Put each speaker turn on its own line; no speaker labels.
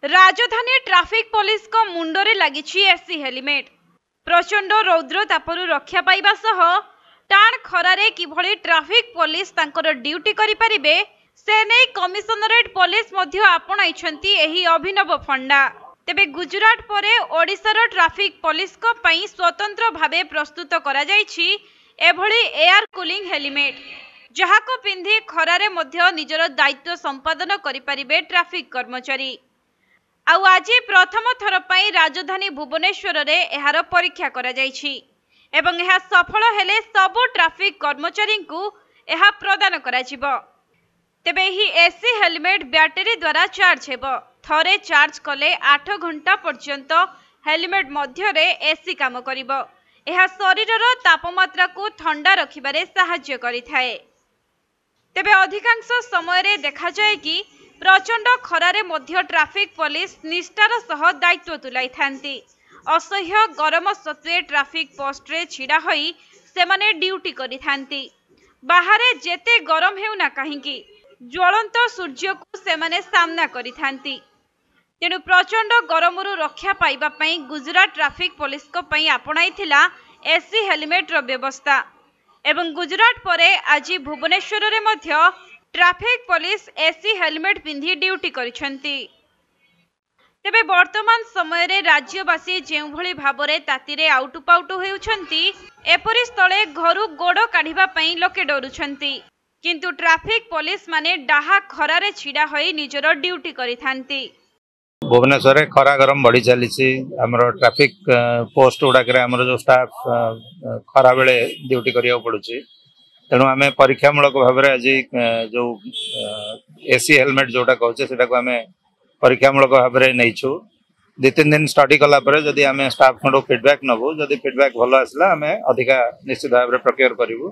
राजधानी traffic police को मुंडरे लगी एसी हेलमेट। प्रचंड रौद्र तापरु रक्षा पाइबा सह टाण खरारे किभଳି ट्राफिक पुलिस तांकर ड्यूटी करि परिबे से नै कमिशनरेट पुलिस मध्य आपणाइछंती एही अभिनव फंडा। तेबे गुजरात परे ओडिशार ट्राफिक पुलिस को पई स्वतंत्र भावे प्रस्तुत करा जाइछि एभଳି एयर कूलिंग हेलमेट, जहाको पिंधि खरारे मध्य निजर दायित्व संपादन करि परिबे ट्राफिक कर्मचारी। आउ आज प्रथम थर पई राजधानी भुवनेश्वर रे एहार परीक्षा करा जाइछि एवं एहा सफल हेले सबु ट्राफिक कर्मचारी को एहा प्रदान करा जिवो। तेबे ही एसी हेलमेट बैटरी द्वारा चार्ज हेबो। थरे चार्ज कले 8 घंटा पर्यंत हेलमेट मध्य रे एसी काम करिवो। एहा शरीरर तापमात्रा को ठंडा रखिबारे सहाय्य करिथाए। तेबे अधिकांश समय रे देखा जाए कि प्रचंड खरारे मध्य ट्राफिक पुलिस निष्ठार सह दायित्व तुलाई थांती। असह्य गरम सत्वे ट्राफिक पोस्ट रे छिड़ा होई सेमाने ड्यूटी करि थांती। बाहरे जेते गरम हेउना काहेकि ज्वलंत सूर्य को सेमाने सामना करि थांती। तेणु प्रचंड गरमरु रक्षा पाइबा पई गुजरात ट्राफिक पुलिस को पई आपणाइथिला एसी हेलमेट रो व्यवस्था एवं गुजरात परे आज भुवनेश्वर रे मध्य ट्राफिक पुलिस एसी हेलमेट पिंधि ड्यूटी करिसेंती। तेबे वर्तमान समय रे राज्यवासी जेउ भली भाबरे तातीरे आउटु पाउटु हेउछंती, एपरि स्थले घरु गोड़ काढिबा पई लोके डरुछंती, किंतु ट्राफिक पुलिस माने डाहा खरारे छिड़ा होई निजर ड्यूटी करिथांती।
भुवनेश्वर रे खरा गरम बढ़ी चली आमर ट्राफिक पोस्ट गुड़ाक आमर जो स्टाफ खरा बेले ड्यूटी करिया पड़ुची। तेणु आम परीक्षामूलक भाव में आज जो एसी हेलमेट जोटा कहचे से आम परीक्षामूलक भाव में नहींचु। 2-3 दिन स्टडी कलापर जदि आम स्टाफ खंड फीडबैक नबू, जदि फीडबैक भल आसला आम अधिका निश्चित भाव में प्रोक्योर करूँ।